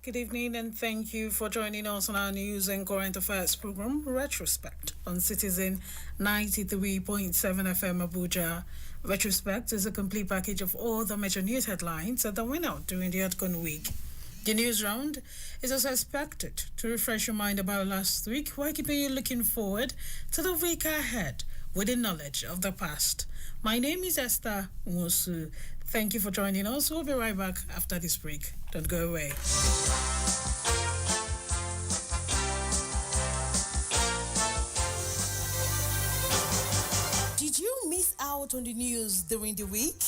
Good evening and thank you for joining us on our news and current affairs program, Retrospect on Citizen 93.7 FM Abuja. Retrospect is a complete package of all the major news headlines that went out during the outgone week. The news round is also expected to refresh your mind about last week while keeping you looking forward to the week ahead with the knowledge of the past. My name is Esther Nwosu. Thank you for joining us. We'll be right back after this break. Don't go away. Did you miss out on the news during the week?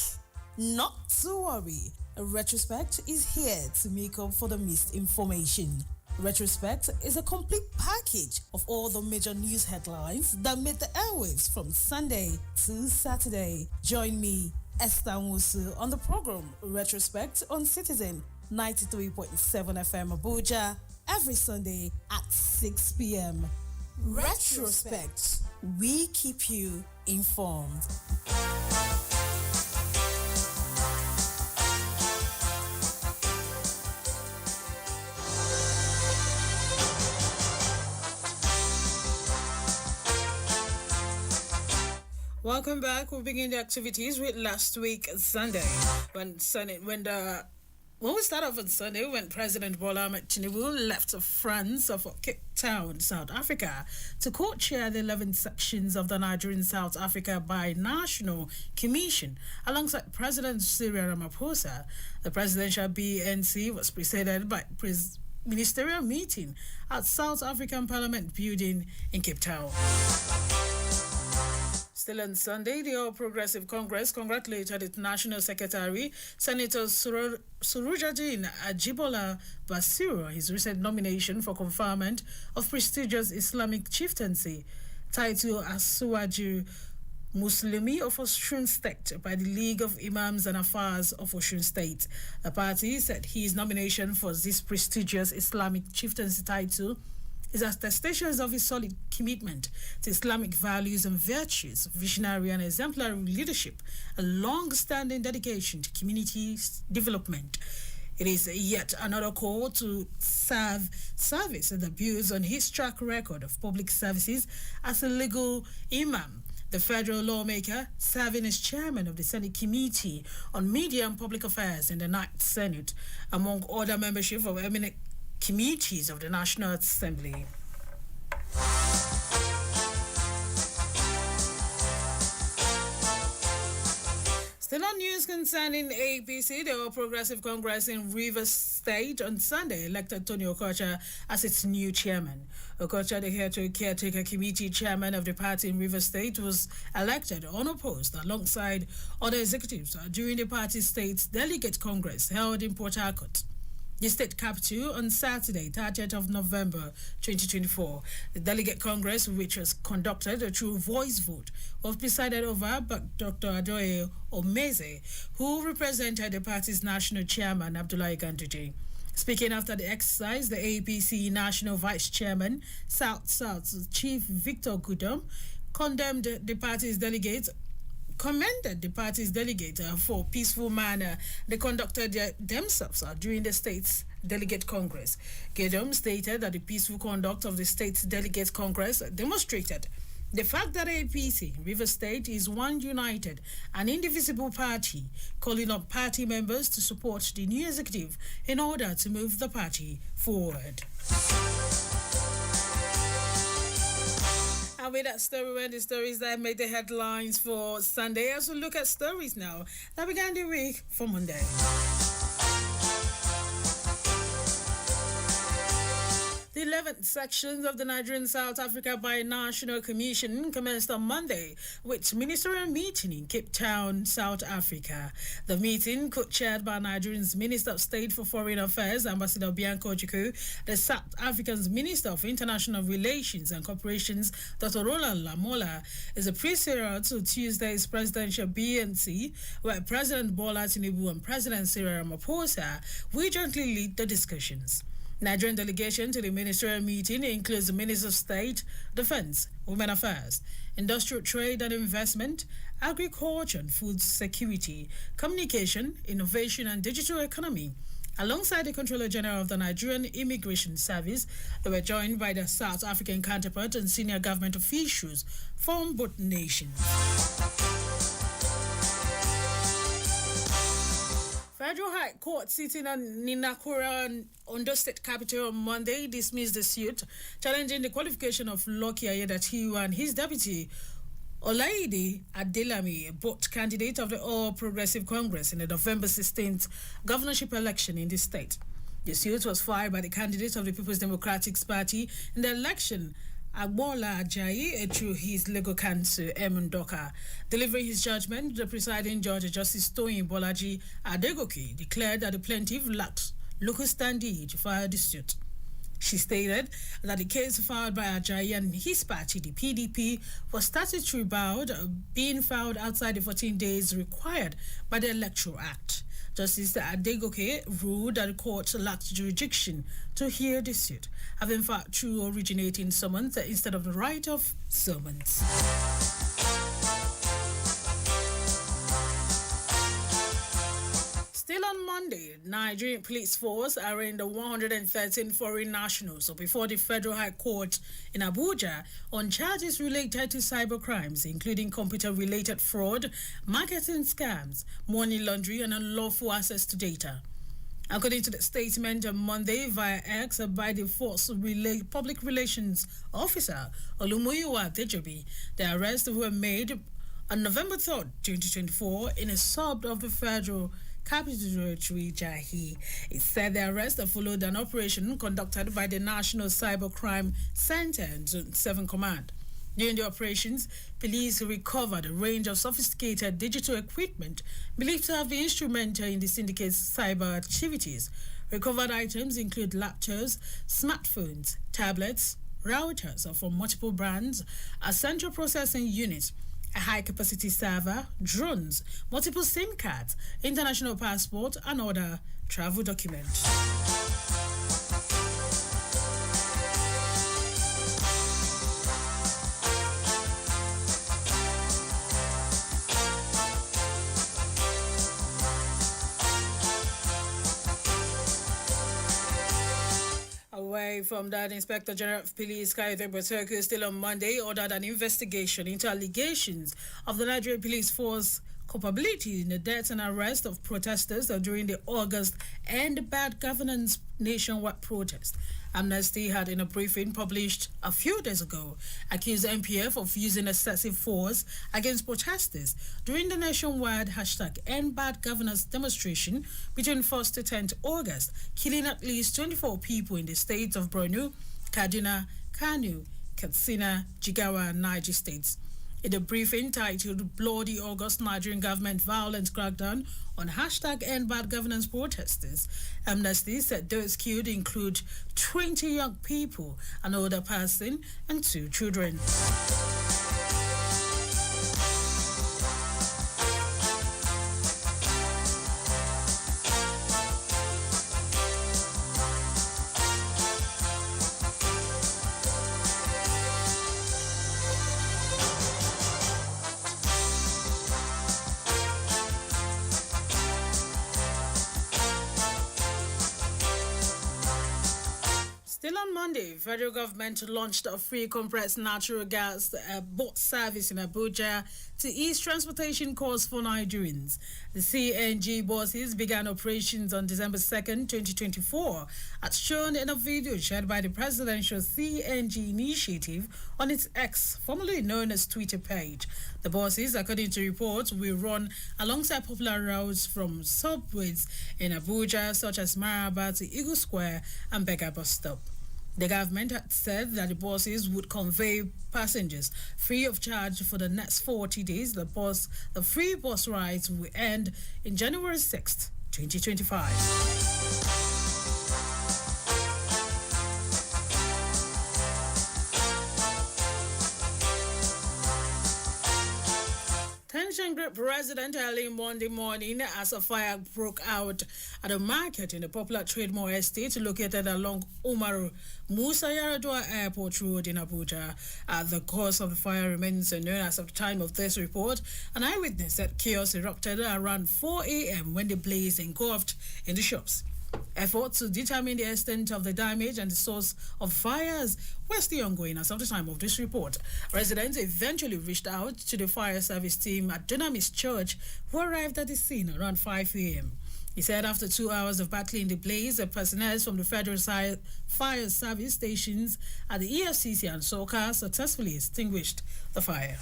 Not to worry. Retrospect is here to make up for the missed information. Retrospect is a complete package of all the major news headlines that made the airwaves from Sunday to Saturday. Join me, Esther Nwosu, on the program Retrospect on Citizen 93.7 FM Abuja every Sunday at 6 p.m. Retrospect. We keep you informed. Welcome back. We'll begin the activities with last week Sunday when we start off on Sunday when President Bola Ahmed Tinubu left France for Cape Town, South Africa, to co-chair the 11 sections of the Nigerian South Africa Binational Commission alongside President Cyril Ramaphosa. The presidential BNC was preceded by ministerial meeting at South African Parliament building in Cape Town. Still on Sunday, the All Progressive Congress congratulated its National Secretary, Senator Surujadeen Ajibola Basiru, on his recent nomination for conferment of prestigious Islamic chieftaincy title as Suwaju Muslimi of Osun State by the League of Imams and Affairs of Osun State. The party said his nomination for this prestigious Islamic chieftaincy title is attestations of his solid commitment to Islamic values and virtues, visionary and exemplary leadership, a long-standing dedication to community development. It is yet another call to service that builds on his track record of public services as a legal imam. The federal lawmaker, serving as chairman of the Senate Committee on Media and Public Affairs in the Ninth Senate, among other membership of eminent committees of the National Assembly. Still on news concerning APC, the All Progressive Congress in Rivers State on Sunday elected Tony Okocha as its new chairman. Okocha, the caretaker committee chairman of the party in Rivers State, was elected unopposed alongside other executives during the party's state delegate congress held in Port Harcourt, the state capital, on Saturday, 30th of November 2024. The Delegate Congress, which was conducted through voice vote, was presided over by Dr. Adoye Omeze, who represented the party's national chairman, Abdullahi Ganduje. Speaking after the exercise, the APC National Vice Chairman, South Chief Victor Gudom, commended the party's delegate for peaceful manner they conducted themselves during the state's delegate congress. Gedom stated that the peaceful conduct of the state's delegate congress demonstrated the fact that APC River State is one united and indivisible party, calling up party members to support the new executive in order to move the party forward. And with that story, when the stories that made the headlines for Sunday, as we look at stories now that began the week for Monday. The 11th sections of the Nigerian South Africa Binational Commission commenced on Monday with ministerial meeting in Cape Town, South Africa. The meeting, co-chaired by Nigerian's Minister of State for Foreign Affairs, Ambassador Bianco Ojukwu, the South African's Minister of International Relations and Corporations, Dr. Roland Lamola, is a precursor to Tuesday's presidential BNC, where President Bola Tinubu and President Cyril Ramaphosa will jointly lead the discussions. Nigerian delegation to the ministerial meeting includes the Minister of State, Defense, Women Affairs, Industrial Trade and Investment, Agriculture and Food Security, Communication, Innovation and Digital Economy, Alongside the Controller General of the Nigerian Immigration Service, they were joined by their South African counterpart and senior government officials from both nations. Federal High Court sitting on Ninakura, Ondo State Capital on Monday dismissed the suit challenging the qualification of Lucky Ayedatiwa and his deputy Olaide Adelami, both candidates of the All Progressive Congress in the November 16th governorship election in the state. The suit was filed by the candidates of the People's Democratic Party in the election, Agbola Ajayi, through his legal counsel, Emundoka. Delivering his judgment, the presiding judge, Justice Toyin Bolaji Adegoke, declared that the plaintiff lacked local standing to file the suit. She stated that the case filed by Ajayi and his party, the PDP, was statutory bound, being filed outside the 14 days required by the Electoral Act. Justice Adegoke ruled that the court lacked jurisdiction to hear the suit, having filed through originating summons instead of the right of summons. Still on Monday, Nigerian police force arraigned the 113 foreign nationals before the Federal High Court in Abuja on charges related to cybercrimes, including computer-related fraud, marketing scams, money laundering, and unlawful access to data. According to the statement on Monday via X by the force public relations officer Olumuyiwa Dejobi, the arrests were made on November 3rd, 2024, in a suburb of the Federal Capital Territory, Jahi. It said the arrest followed an operation conducted by the National Cybercrime Center and Zone 7 Command. During the operations, police recovered a range of sophisticated digital equipment believed to have been instrumental in the syndicate's cyber activities. Recovered items include laptops, smartphones, tablets, routers from multiple brands, a central processing unit, a high-capacity server, drones, multiple SIM cards, international passport, and other travel documents. Away from that, Inspector General of Police Kayode Boterku still on Monday ordered an investigation into allegations of the Nigerian Police Force culpability in the death and arrest of protesters during the August End Bad Governance nationwide protest. Amnesty had, in a briefing published a few days ago, accused MPF of using excessive force against protesters during the nationwide #End Bad Governance demonstration between 1st to 10th August, killing at least 24 people in the states of Borno, Kaduna, Kano, Katsina, Jigawa, and Niger states. In a briefing titled Bloody August Nigerian Government Violence Crackdown on #End Bad Governance protesters, Amnesty said those killed include 20 young people, an older person, and 2 children. Still on Monday, federal government launched a free compressed natural gas boat service in Abuja to ease transportation costs for Nigerians. The CNG buses began operations on December 2nd, 2024, as shown in a video shared by the presidential CNG initiative on its X, formerly known as Twitter page. The buses, according to reports, will run alongside popular routes from subways in Abuja, such as Maraba to Eagle Square and Bega Bus Stop. The government had said that the buses would convey passengers free of charge for the next 40 days. The free bus rides will end in January 6th, 2025. Tension Group resident early Monday morning as a fire broke out at a market in the popular Trademore Estate located along Umaru Musa Yaradua Airport Road in Abuja. The cause of the fire remains unknown as of the time of this report. An eyewitness said chaos erupted around 4 a.m. when the blaze engulfed in the shops. Efforts to determine the extent of the damage and the source of fires were still ongoing as of the time of this report. Residents eventually reached out to the fire service team at Dunamis Church, who arrived at the scene around 5 a.m. He said after 2 hours of battling the blaze, the personnel from the Federal Fire Service stations at the EFCC and SOCA successfully extinguished the fire.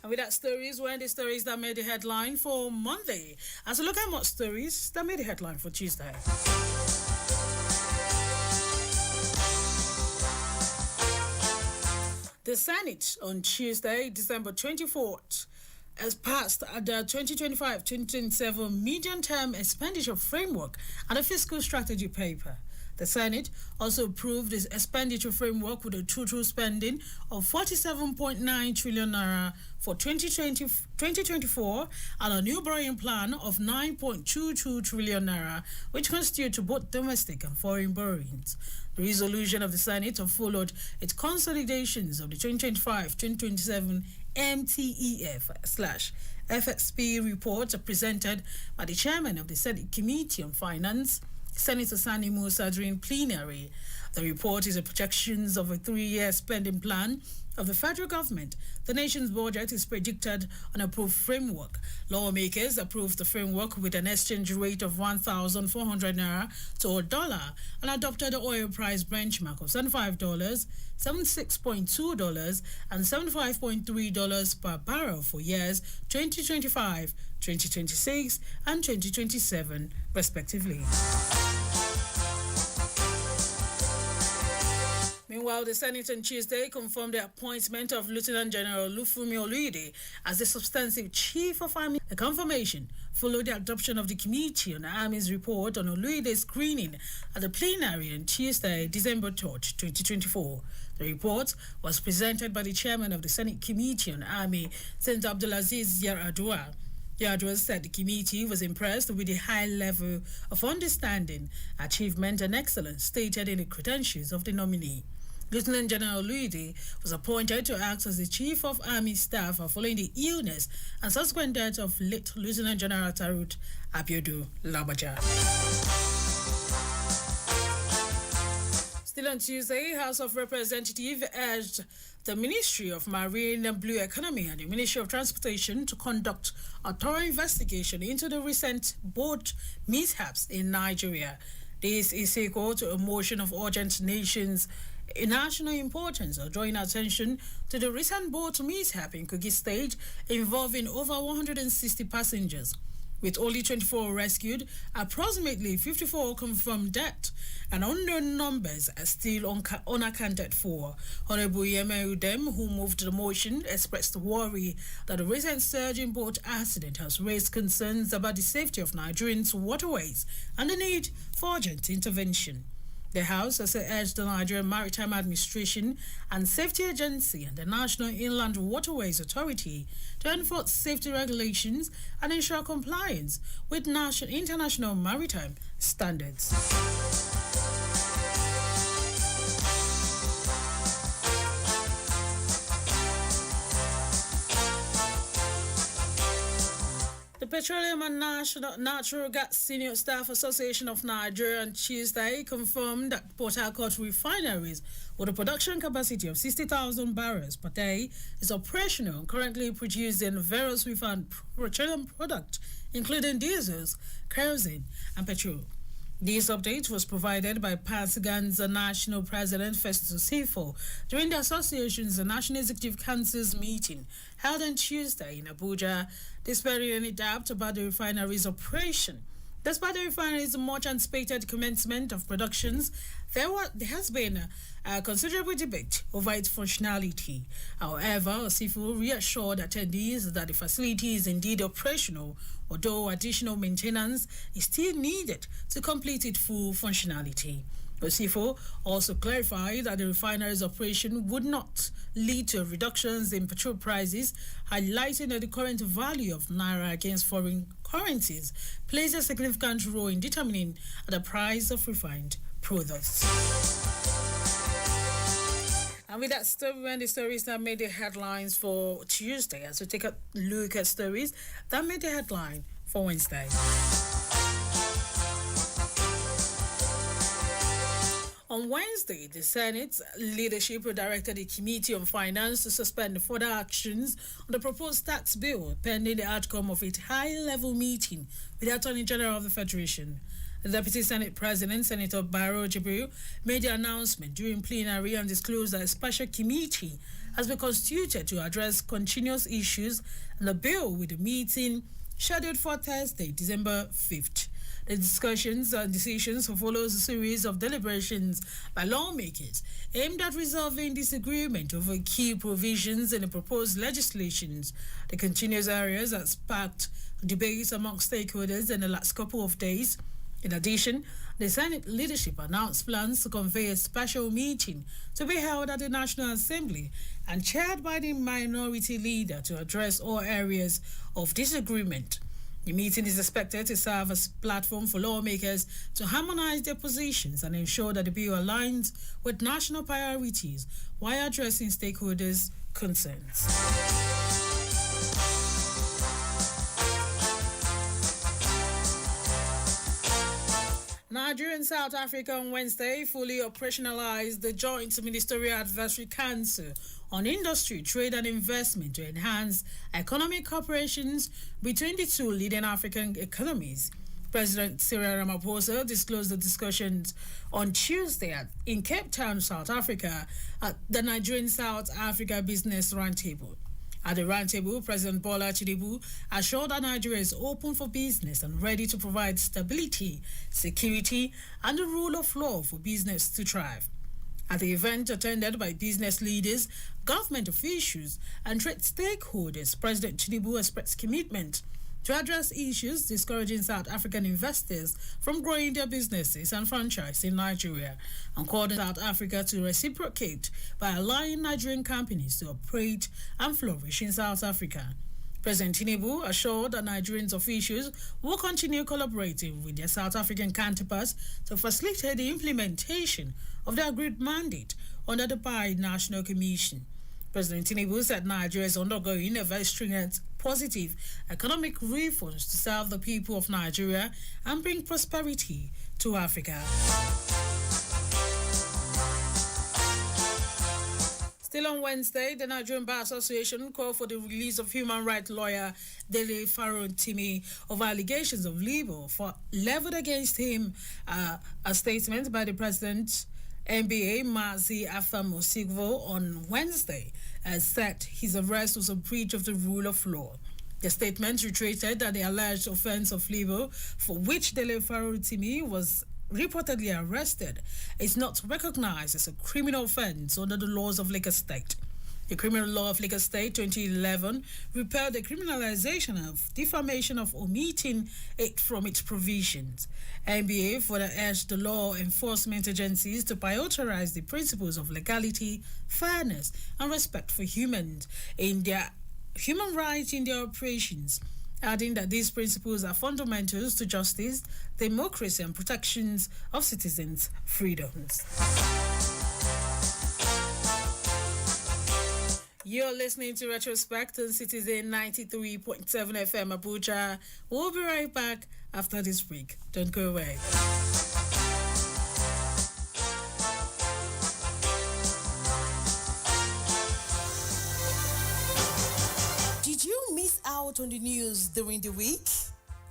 And with that stories, we're in the stories that made the headline for Monday. As we look at more stories that made the headline for Tuesday. The Senate on Tuesday, December 24th, has passed the 2025-2027 medium-term expenditure framework and a fiscal strategy paper. The Senate also approved this expenditure framework with a total spending of 47.9 trillion naira for 2024 and a new borrowing plan of 9.22 trillion naira, which constitute both domestic and foreign borrowings. The resolution of the Senate followed its consolidations of the 2025-2027 MTEF/FXP report presented by the chairman of the Senate Committee on Finance, Senator Sani Musa, during plenary. The report is a projections of a 3-year spending plan of the federal government. The nation's budget is predicted on an approved framework. Lawmakers approved the framework with an exchange rate of 1,400 naira to a dollar and adopted the oil price benchmark of $75, $76.2 and $75.3 per barrel for years 2025, 2026 and 2027 respectively. Meanwhile, the Senate on Tuesday confirmed the appointment of Lieutenant General Lufumi Oluide as the substantive Chief of Army. The confirmation followed the adoption of the Committee on the Army's report on Oluide's screening at the plenary on Tuesday, December 3rd, 2024. The report was presented by the chairman of the Senate Committee on the Army, Senator Abdulaziz Yaradua. Yadwa said the committee was impressed with the high level of understanding, achievement and excellence stated in the credentials of the nominee. Lieutenant General Luidi was appointed to act as the Chief of Army Staff following the illness and subsequent death of late Lieutenant General Tarut Abiodun Labaja. Still on Tuesday, House of Representatives urged the Ministry of Marine and Blue Economy and the Ministry of Transportation to conduct a thorough investigation into the recent boat mishaps in Nigeria. This is equal to a motion of urgent national importance of drawing attention to the recent boat mishap in Kogi State involving over 160 passengers. With only 24 rescued, approximately 54 confirmed death, and unknown numbers are still unaccounted for. Honorable Yeme Udem, who moved the motion, expressed worry that the recent surge in boat accident has raised concerns about the safety of Nigerians' waterways and the need for urgent intervention. The House also urged the Nigerian Maritime Administration and Safety Agency and the National Inland Waterways Authority to enforce safety regulations and ensure compliance with international maritime standards. The Petroleum and Natural Gas Senior Staff Association of Nigeria on Tuesday confirmed that Port Harcourt refineries with a production capacity of 60,000 barrels per day is operational and currently producing various refined petroleum products, including diesels, kerosene, and petrol. This update was provided by PASGAN's National President Festus Sifo during the association's National Executive Council's meeting held on Tuesday in Abuja, despite any doubt about the refinery's operation. Despite the refinery's much anticipated commencement of productions, there has been a considerable debate over its functionality. However, Osifu reassured attendees that the facility is indeed operational, although additional maintenance is still needed to complete its full functionality. Osifo also clarified that the refinery's operation would not lead to reductions in petrol prices, highlighting that the current value of naira against foreign currencies plays a significant role in determining the price of refined products. And with that story and the stories that made the headlines for Tuesday, as we take a look at stories that made the headline for Wednesday. Wednesday, the Senate leadership directed the Committee on Finance to suspend further actions on the proposed tax bill pending the outcome of its high-level meeting with the Attorney General of the Federation. The Deputy Senate President, Senator Barrow Jibril, made the announcement during plenary and disclosed that a special committee has been constituted to address continuous issues in the bill, with the meeting scheduled for Thursday, December 5th. The discussions and decisions follows a series of deliberations by lawmakers aimed at resolving disagreement over key provisions in the proposed legislations. The continuous areas that sparked debates among stakeholders in the last couple of days. In addition, the Senate leadership announced plans to convene a special meeting to be held at the National Assembly and chaired by the minority leader to address all areas of disagreement. The meeting is expected to serve as a platform for lawmakers to harmonize their positions and ensure that the bill aligns with national priorities while addressing stakeholders' concerns. Nigeria and South Africa on Wednesday fully operationalized the Joint Ministerial Advisory Council on Industry, Trade and Investment to enhance economic cooperation between the two leading African economies. President Cyril Ramaphosa disclosed the discussions on Tuesday in Cape Town, South Africa, at the Nigerian South Africa Business Roundtable. At the roundtable, President Bola Tinubu assured that Nigeria is open for business and ready to provide stability, security, and the rule of law for business to thrive. At the event attended by business leaders, government officials, and trade stakeholders, President Tinubu expressed commitment to address issues discouraging South African investors from growing their businesses and franchise in Nigeria, and called on South Africa to reciprocate by allowing Nigerian companies to operate and flourish in South Africa. President Tinubu assured that Nigerian officials will continue collaborating with their South African counterparts to facilitate the implementation of the agreed mandate under the Bi-National Commission. President Tinubu said Nigeria is undergoing a very stringent, positive economic reforms to serve the people of Nigeria and bring prosperity to Africa. Still on Wednesday, the Nigerian Bar Association called for the release of human rights lawyer Dele Farotimi over allegations of libel leveled against him. A statement by the president, NBA Mazi Afamosigvo, on Wednesday said his arrest was a breach of the rule of law. The statement reiterated that the alleged offense of libel, for which Dele Farotimi was reportedly arrested, is not recognized as a criminal offense under the laws of Lagos State. The criminal law of Lagos State 2011 repealed the criminalization of defamation of omitting it from its provisions. NBA further urged the law enforcement agencies to prioritize the principles of legality, fairness, and respect for humans in their human rights in their operations, adding that these principles are fundamental to justice, democracy, and protections of citizens' freedoms. You're listening to Retrospect on Citizen 93.7 FM Abuja. We'll be right back after this break. Don't go away. Did you miss out on the news during the week?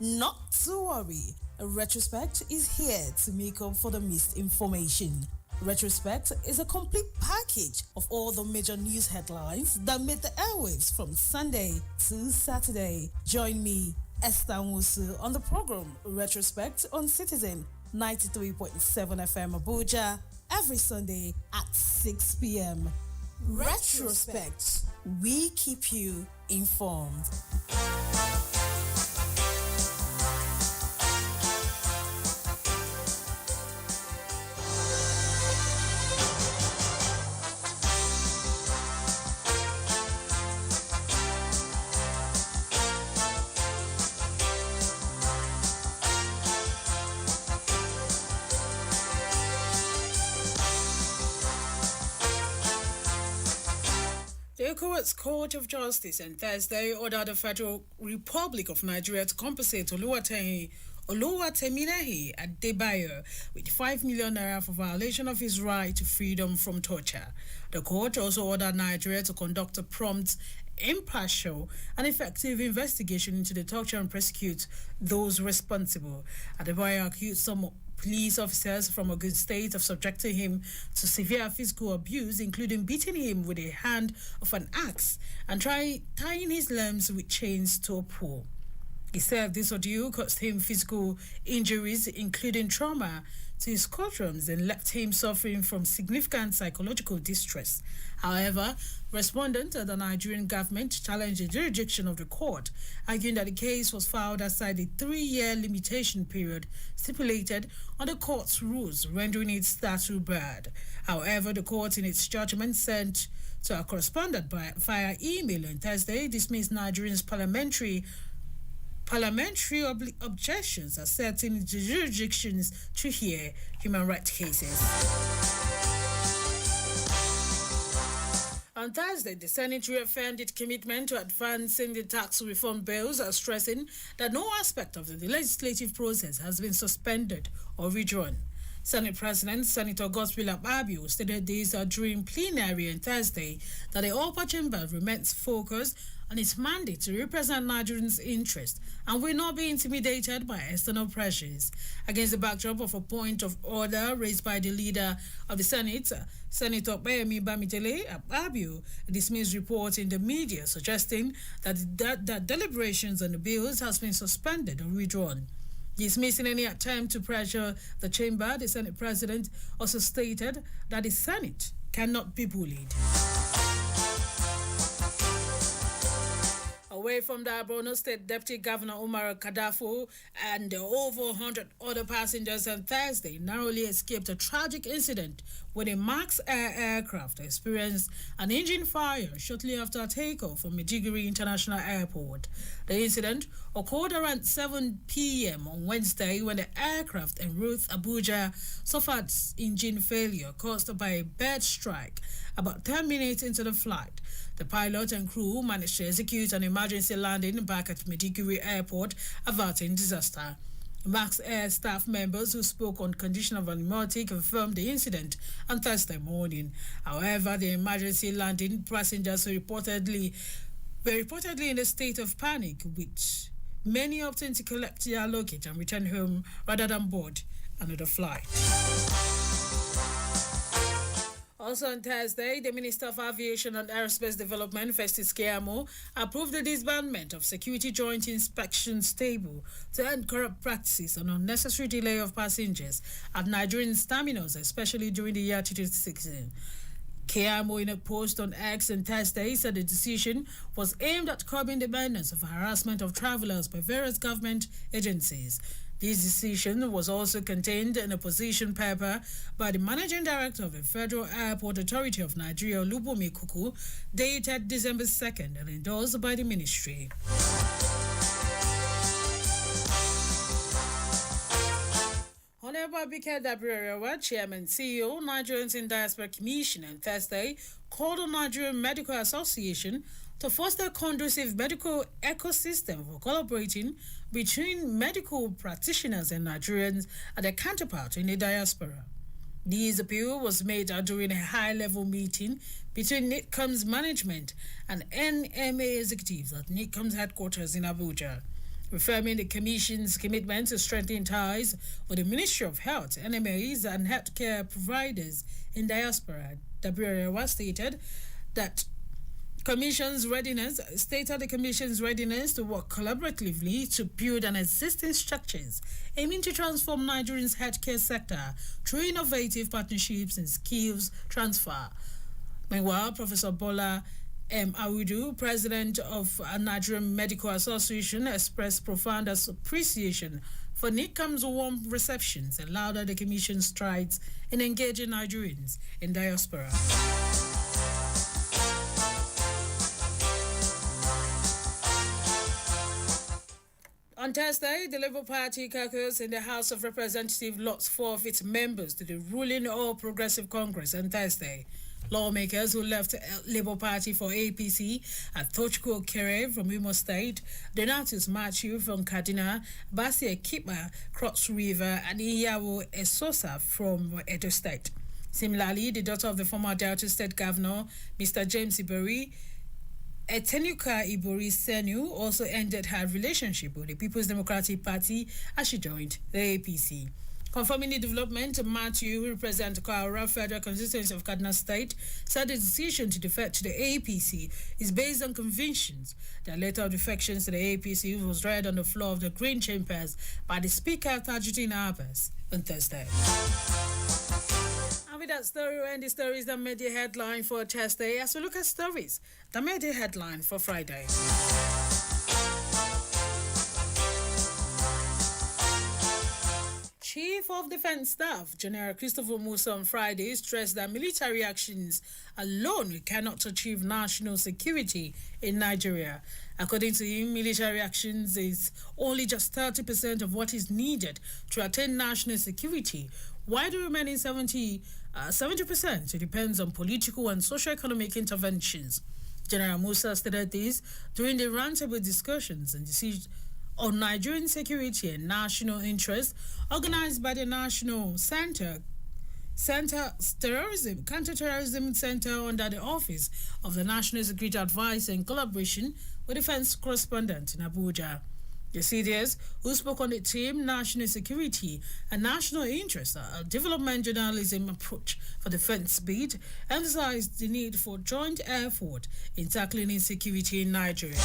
Not to worry. Retrospect is here to make up for the missed information. Retrospect is a complete package of all the major news headlines that made the airwaves from Sunday to Saturday. Join me, Esther Musu, on the program Retrospect on Citizen 93.7 FM Abuja every Sunday at 6 p.m. Retrospect. We keep you informed. The ECOWAS Court of Justice on Thursday ordered the Federal Republic of Nigeria to compensate Oluwatoyin Oluwateminehi Adebayo with 5 million naira for violation of his right to freedom from torture. The court also ordered Nigeria to conduct a prompt, impartial and effective investigation into the torture and prosecute those responsible. Adebayo accused some police officers from Ogun State of subjecting him to severe physical abuse, including beating him with a hand of an axe and tying his limbs with chains to a pole. He said this ordeal caused him physical injuries, including trauma to his courtrooms, and left him suffering from significant psychological distress. However, respondents of the Nigerian government challenged the jurisdiction of the court, arguing that the case was filed outside the 3-year limitation period stipulated on the court's rules, rendering it statute barred. However, the court, in its judgment sent to a correspondent via email on Thursday, dismissed Nigeria's parliamentary objections asserting the jurisdictions to hear human rights cases. On Thursday, the Senate reaffirmed its commitment to advancing the tax reform bills, stressing that no aspect of the legislative process has been suspended or withdrawn. Senate President Senator Godswill Akpabio stated this during plenary on Thursday that the upper chamber remains focused on its mandate to represent Nigerians' interests and will not be intimidated by external pressures. Against the backdrop of a point of order raised by the leader of the Senate, Senator Bayemi Bamitele, Akpabio dismissed reports in the media suggesting that deliberations on the bills has been suspended or withdrawn. Dismissing any attempt to pressure the chamber, the Senate President also stated that the Senate cannot be bullied. Away from the Borno State Deputy Governor Umar Kadafo and over 100 other passengers on Thursday narrowly escaped a tragic incident when a MAX Air aircraft experienced an engine fire shortly after takeoff from Maiduguri International Airport. The incident occurred around 7 p.m. on Wednesday when the aircraft en route Abuja suffered engine failure caused by a bird strike about 10 minutes into the flight. The pilot and crew managed to execute an emergency landing back at Maiduguri Airport, averting disaster. MAX Air staff members who spoke on condition of anonymity confirmed the incident on Thursday morning. However, the emergency landing passengers were reportedly in a state of panic, with many opting to collect their luggage and return home rather than board another flight. Also on Thursday, the Minister of Aviation and Aerospace Development, Festus Keyamo, approved the disbandment of Security Joint Inspection Stable to end corrupt practices and unnecessary delay of passengers at Nigerian terminals, especially during the year 2016. Keyamo, in a post on X on Thursday, said the decision was aimed at curbing the burdens of harassment of travelers by various government agencies. This decision was also contained in a position paper by the Managing Director of the Federal Airport Authority of Nigeria, Lubumi Kuku, dated December 2nd and endorsed by the ministry. Honorable Abike Dabriarewa, Chairman CEO, Nigerians in Diaspora Commission, on Thursday called on Nigerian Medical Association to foster a conducive medical ecosystem for collaborating between medical practitioners and Nigerians and their counterparts in the diaspora. This appeal was made during a high-level meeting between NITCOM's management and NMA executives at NITCOM's headquarters in Abuja. Reaffirming the Commission's commitment to strengthen ties with the Ministry of Health, NMAs, and healthcare providers in diaspora, Dabriarewa stated the Commission's readiness to work collaboratively to build an existing structures aiming to transform Nigeria's healthcare sector through innovative partnerships and skills transfer. Meanwhile, Professor Bola M. Awudu, president of Nigerian Medical Association, expressed profound appreciation for NITCOM's warm receptions and lauded the Commission's strides in engaging Nigerians in diaspora. On Thursday, the Labour Party caucus in the House of Representatives lost 4 of its members to the ruling All Progressive Congress on Thursday. Lawmakers who left Labour Party for APC are Tochko Kere from Imo State, Donatus Matthew from Kaduna, Basia Kipa, Cross River, and Iyawo Esosa from Edo State. Similarly, the daughter of the former Delta State Governor, Mr. James Ibori, Etenuka Ibori Senu, also ended her relationship with the People's Democratic Party as she joined the APC. Confirming the development, Matthew, who represents Kaura Federal Constituency of Kaduna State, said the decision to defect to the APC is based on convictions. The letter of defections to the APC was read on the floor of the Green Chambers by the Speaker, Tajuddin Abbas, on Thursday. And with that story, and the stories that made the headline for Thursday, as we look at stories that made the headline for Friday. Chief of Defense Staff General Christopher Musa on Friday stressed that military actions alone cannot achieve national security in Nigeria. According to him, military actions is only just 30% of what is needed to attain national security, while the remaining 70% depends on political and socio-economic interventions. General Musa stated this during the roundtable discussions and decisions on Nigerian security and national interest organized by the National Counter-Terrorism Center under the Office of the National Security Advisor in collaboration with Defense Correspondent in Abuja. The CDS, who spoke on the theme National Security and National Interest, a development journalism approach for defense bid, emphasized the need for joint effort in tackling insecurity in Nigeria.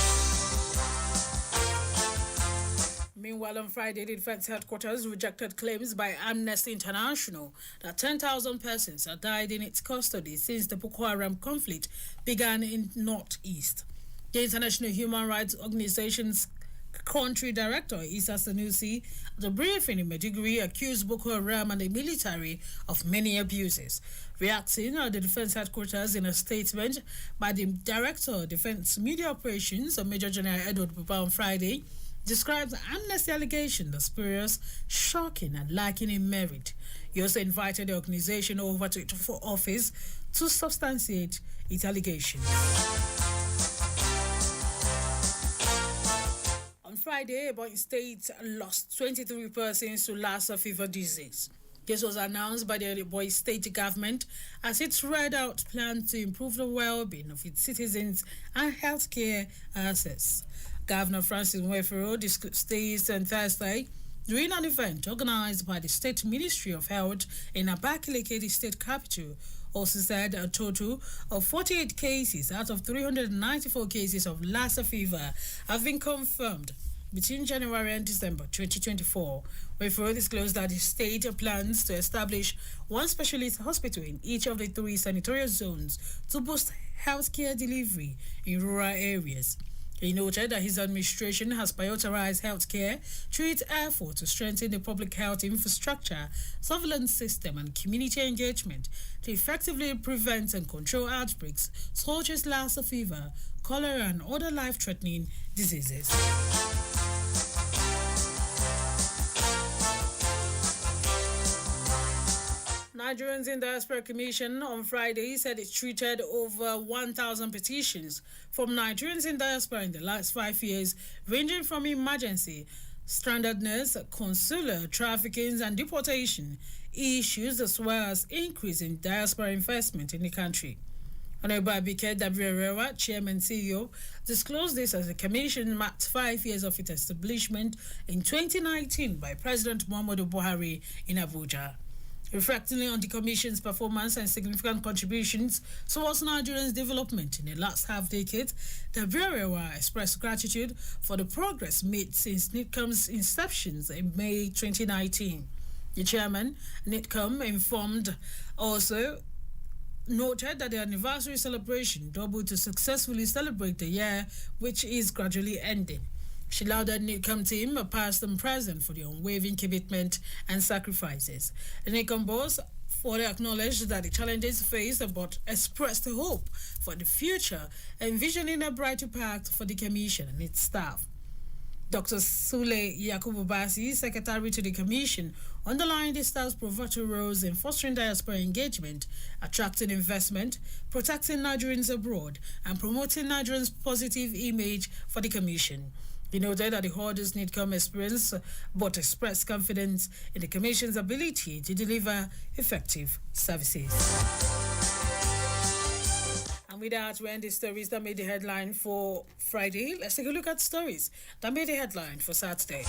Meanwhile, on Friday, the defense headquarters rejected claims by Amnesty International that 10,000 persons have died in its custody since the Boko Haram conflict began in Northeast. The International Human Rights Organization's country director, Issa Sanusi, at a briefing in Maiduguri, accused Boko Haram and the military of many abuses. Reacting at the defense headquarters in a statement by the Director of Defense Media Operations, Major General Edward Buba, on Friday, describes the amnesty allegation as spurious, shocking, and lacking in merit. He also invited the organization over to its office to substantiate its allegations. On Friday, Ebonyi State lost 23 persons to Lassa fever disease. This was announced by the Ebonyi State government as it read out plans to improve the well-being of its citizens and healthcare access. Governor Francis Nwefero discussed this on Thursday during an event organized by the State Ministry of Health in Abakaliki, the state capital. Also said a total of 48 cases out of 394 cases of Lassa fever have been confirmed between January and December 2024. Nwefero disclosed that the state plans to establish one specialist hospital in each of the 3 senatorial zones to boost healthcare delivery in rural areas. He noted that his administration has prioritized healthcare through its effort to strengthen the public health infrastructure, surveillance system, and community engagement to effectively prevent and control outbreaks such as Lassa fever, cholera, and other life-threatening diseases. Nigerians in Diaspora Commission on Friday said it treated over 1,000 petitions from Nigerians in diaspora in the last 5 years, ranging from emergency, strandedness, consular, trafficking, and deportation issues, as well as increase in diaspora investment in the country. Honorable Abike Dabirewa, Chairman CEO, disclosed this as the Commission marked 5 years of its establishment in 2019 by President Muhammadu Buhari in Abuja. Reflecting on the Commission's performance and significant contributions towards Nigerians' development in the last half-decade, the Bureau expressed gratitude for the progress made since NITCOM's inception in May 2019. The chairman, NITCOM, noted that the anniversary celebration doubled to successfully celebrate the year, which is gradually ending. She lauded the NITCOM team, past and present, for the unwavering commitment and sacrifices. The NITCOM boss further acknowledged that the challenges faced but expressed hope for the future, envisioning a brighter path for the Commission and its staff. Dr. Sule Yakubu Basi, Secretary to the Commission, underlined the staff's pivotal roles in fostering diaspora engagement, attracting investment, protecting Nigerians abroad, and promoting Nigerians' positive image for the Commission. He noted that the holders need come experience but express confidence in the Commission's ability to deliver effective services. And with that, we end the stories that made the headline for Friday. Let's take a look at stories that made the headline for Saturday.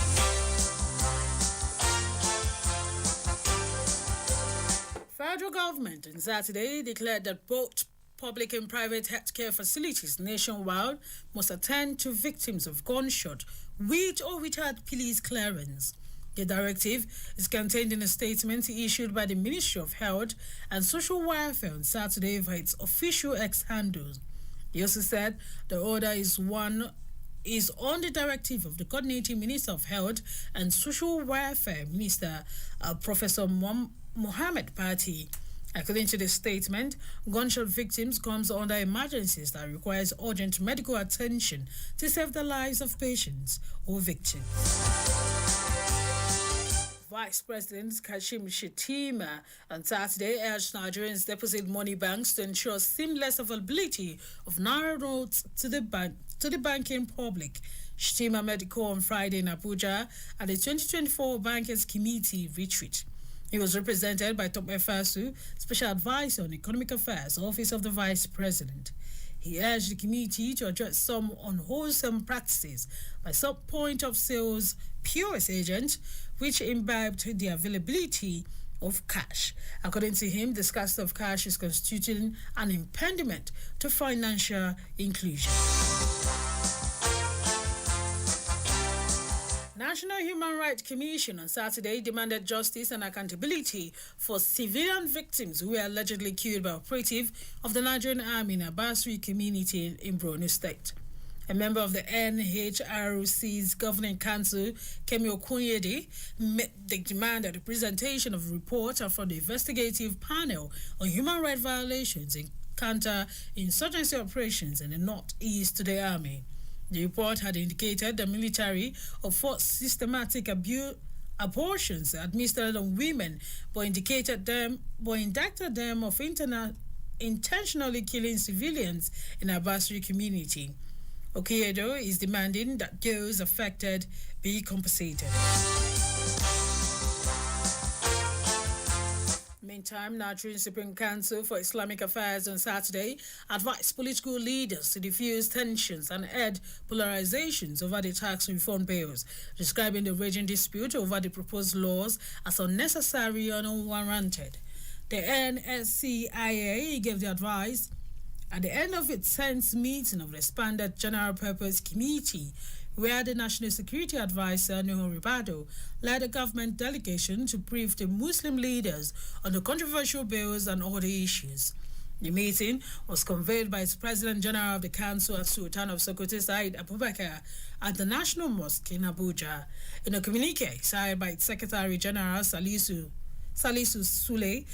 Federal government on Saturday declared that both public and private healthcare facilities nationwide must attend to victims of gunshot with or without police clearance. The directive is contained in a statement issued by the Ministry of Health and Social Welfare on Saturday via its official X handles. He also said the order is on the directive of the Coordinating Minister of Health and Social Welfare Minister, Professor Mohammed Pati. According to the statement, gunshot victims comes under emergencies that requires urgent medical attention to save the lives of patients or victims. Vice President Kashim Shettima on Saturday urged Nigerians deposit money banks to ensure seamless availability of Naira notes to the banking public. Shettima made the call on Friday in Abuja at the 2024 Bankers Committee retreat. He was represented by Tom Efasu, Special Advisor on Economic Affairs, Office of the Vice President. He urged the committee to address some unwholesome practices by some point of sales POS agents, which imbibed the availability of cash. According to him, the scarcity of cash is constituting an impediment to financial inclusion. National Human Rights Commission on Saturday demanded justice and accountability for civilian victims who were allegedly killed by operatives of the Nigerian Army in a Basri community in Borno State. A member of the NHRC's Governing Council, Kemi Okunyede, made the demand that the presentation of a report from the investigative panel on human rights violations in counter-insurgency operations in the northeast to the Army. The report had indicated the military of forced systematic abortions administered on women, but indicted them of intentionally killing civilians in a Basri community. Okiedo is demanding that those affected be compensated. Meantime, Nigerian Supreme Council for Islamic Affairs on Saturday advised political leaders to diffuse tensions and end polarizations over the tax reform bills, describing the raging dispute over the proposed laws as unnecessary and unwarranted. The NSCIA gave the advice at the end of its 10th meeting of the Expanded General Purpose Committee, where the National Security Advisor, Nuhu Ribado, led a government delegation to brief the Muslim leaders on the controversial bills and other issues. The meeting was convened by its President General of the Council and Sultan of Sokoto, Said Abubakar, at the National Mosque in Abuja. In a communique signed by its Secretary General Salisu Sule,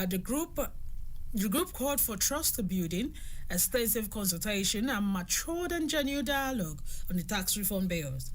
the group called for trust building, extensive consultation, and matured and genuine dialogue on the tax reform bills.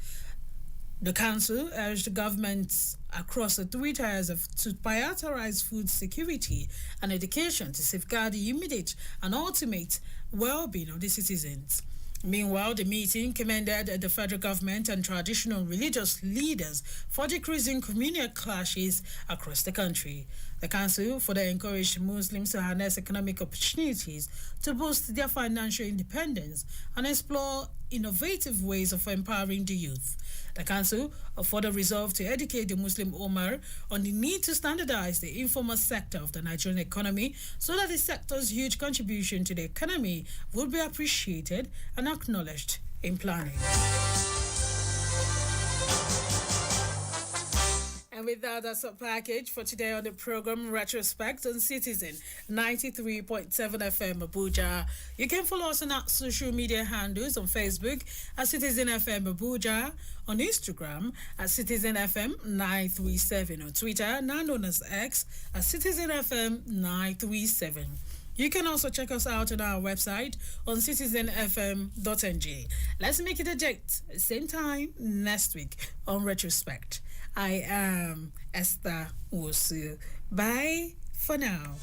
The Council urged governments across the three tiers to prioritize food security and education to safeguard the immediate and ultimate well-being of the citizens. Meanwhile, the meeting commended the federal government and traditional religious leaders for decreasing communal clashes across the country. The Council further encouraged Muslims to harness economic opportunities to boost their financial independence and explore innovative ways of empowering the youth. The Council further resolved to educate the Muslim Ummah on the need to standardize the informal sector of the Nigerian economy so that the sector's huge contribution to the economy would be appreciated and acknowledged in planning. And with that, that's a package for today on the program Retrospect on Citizen 93.7 FM Abuja. You can follow us on our social media handles on Facebook at Citizen FM Abuja, on Instagram at Citizen FM 937, on Twitter, now known as X, at Citizen FM 937. You can also check us out on our website on citizenfm.ng. Let's make it a date, same time next week on Retrospect. I am Esther Wosu. Bye for now.